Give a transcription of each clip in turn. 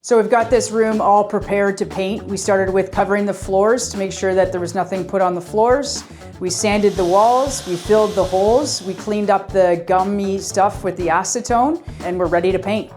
So we've got this room all prepared to paint. We started with covering the floors to make sure that there was nothing put on the floors. We sanded the walls, we filled the holes, we cleaned up the gummy stuff with the acetone, and we're ready to paint.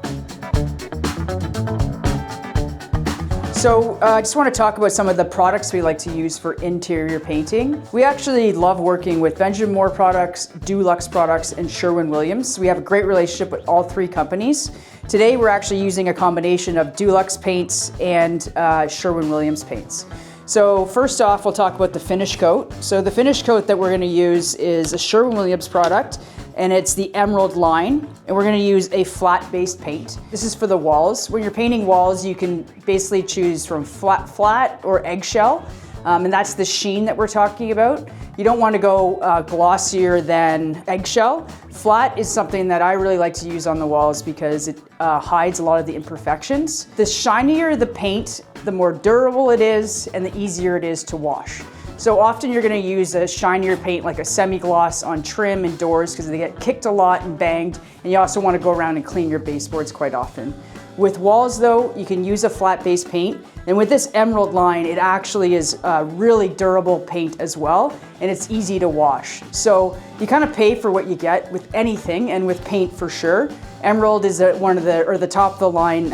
So I just want to talk about some of the products we like to use for interior painting. We actually love working with Benjamin Moore products, Dulux products, and Sherwin-Williams. We have a great relationship with all three companies. Today we're actually using a combination of Dulux paints and Sherwin-Williams paints. So first off, we'll talk about the finish coat. So the finish coat that we're going to use is a Sherwin-Williams product, and it's the Emerald line, and we're going to use a flat-based paint. This is for the walls. When you're painting walls, you can basically choose from flat or eggshell, and that's the sheen that we're talking about. You don't want to go glossier than eggshell. Flat is something that I really like to use on the walls because it hides a lot of the imperfections. The shinier the paint, the more durable it is and the easier it is to wash. So often you're going to use a shinier paint like a semi-gloss on trim and doors because they get kicked a lot and banged, and you also want to go around and clean your baseboards quite often. With walls though, you can use a flat base paint, and with this Emerald line, it actually is a really durable paint as well, and it's easy to wash. So you kind of pay for what you get with anything, and with paint for sure. Emerald is the top of the line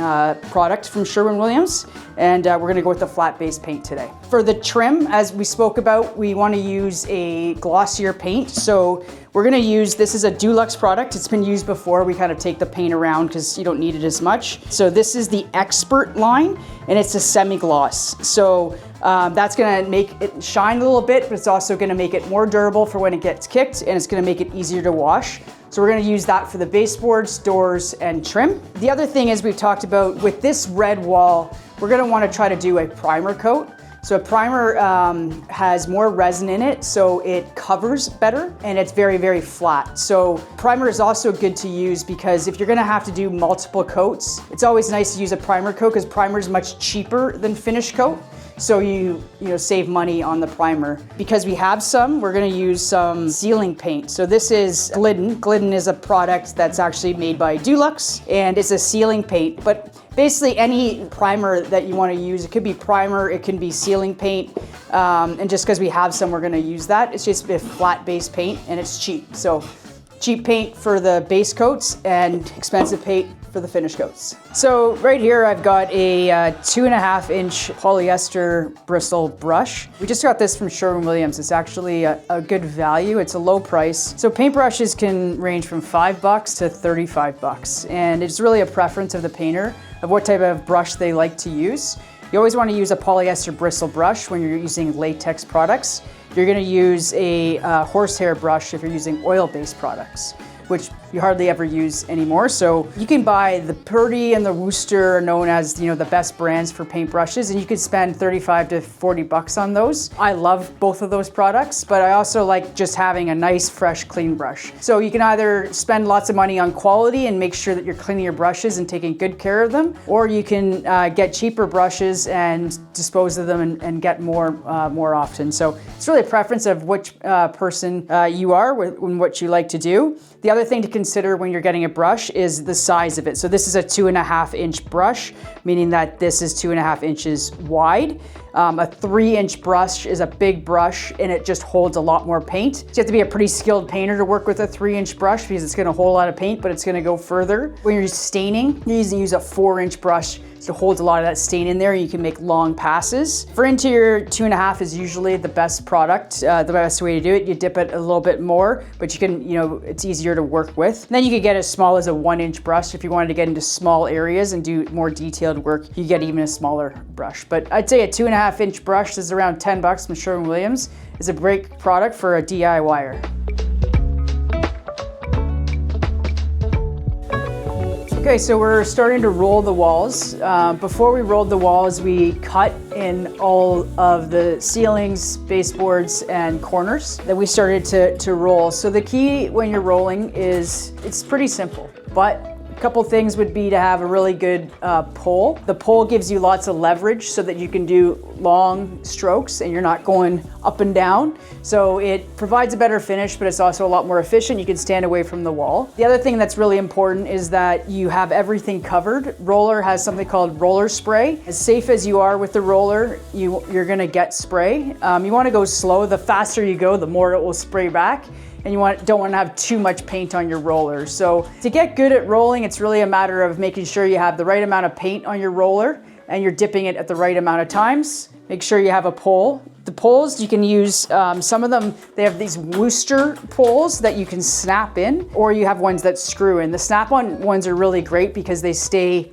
product from Sherwin-Williams, and we're going to go with the flat base paint today. For the trim, as we spoke about, we want to use a glossier paint. So we're going to use, this is a Dulux product. It's been used before. We kind of take the paint around because you don't need it as much. So this is the Expert line, and it's a semi-gloss. So that's going to make it shine a little bit, but it's also going to make it more durable for when it gets kicked, and it's going to make it easier to wash. So we're going to use that for the baseboards, doors, and trim. The other thing is we've talked about with this red wall, we're going to want to try to do a primer coat. So a primer has more resin in it, so it covers better, and it's very, very flat. So primer is also good to use because if you're going to have to do multiple coats, it's always nice to use a primer coat because primer is much cheaper than finish coat. So you save money on the primer. Because we have some, we're going to use some sealing paint. So this is Glidden. Glidden is a product that's actually made by Dulux, and it's a sealing paint. But basically any primer that you want to use, it could be primer, it can be sealing paint, and just because we have some, we're going to use that. It's just a flat base paint, and it's cheap. So cheap paint for the base coats and expensive paint for the finish coats. So right here I've got a 2.5 inch polyester bristle brush. We just got this from Sherwin-Williams. It's actually a good value. It's a low price. So paintbrushes can range from $5 to $35, and it's really a preference of the painter of what type of brush they like to use. You always want to use a polyester bristle brush when you're using latex products. You're going to use a horsehair brush if you're using oil-based products, which you hardly ever use anymore. So you can buy the Purdy and the Wooster, are known as the best brands for paintbrushes, and you could spend $35 to $40 on those. I love both of those products, but I also like just having a nice, fresh, clean brush. So you can either spend lots of money on quality and make sure that you're cleaning your brushes and taking good care of them, or you can get cheaper brushes and dispose of them and get more often. So it's really a preference of which person you are and what you like to do. The other thing to consider when you're getting a brush is the size of it. So this is a 2.5 inch brush, meaning that this is 2.5 inches wide. A 3-inch brush is a big brush, and it just holds a lot more paint. So you have to be a pretty skilled painter to work with a 3-inch brush because it's going to hold a lot of paint, but it's going to go further. When you're staining, you need to use a 4-inch brush. So it holds a lot of that stain in there, and you can make long passes. For interior, 2.5 is usually the best product, the best way to do it. You dip it a little bit more, but you can, it's easier to work with. And then you could get as small as a 1-inch brush if you wanted to get into small areas and do more detailed work. You get even a smaller brush. But I'd say a 2.5-inch brush is around $10 from Sherwin-Williams. Is a great product for a DIYer. Okay, so we're starting to roll the walls. Before we rolled the walls, we cut in all of the ceilings, baseboards, and corners that we started to roll. So the key when you're rolling is, it's pretty simple, but Couple things would be to have a really good pole. The pole gives you lots of leverage so that you can do long strokes and you're not going up and down. So it provides a better finish, but it's also a lot more efficient. You can stand away from the wall. The other thing that's really important is that you have everything covered. Roller has something called roller spray. As safe as you are with the roller, you're gonna get spray. You wanna go slow. The faster you go, the more it will spray back. And you don't want to have too much paint on your roller. So to get good at rolling, it's really a matter of making sure you have the right amount of paint on your roller and you're dipping it at the right amount of times. Make sure you have a pole. The poles, you can use, some of them, they have these Worcester poles that you can snap in, or you have ones that screw in. The snap-on ones are really great because they stay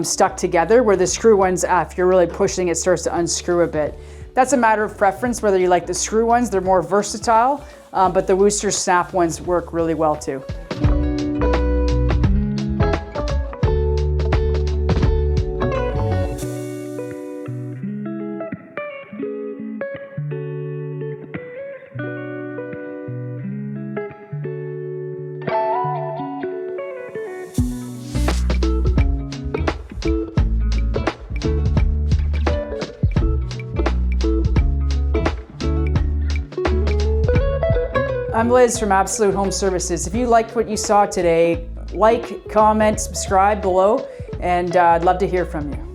stuck together, where the screw ones, if you're really pushing, it starts to unscrew a bit. That's a matter of preference, whether you like the screw ones, they're more versatile, but the Worcester snap ones work really well too. I'm Liz from Absolute Home Services. If you liked what you saw today, like, comment, subscribe below, and I'd love to hear from you.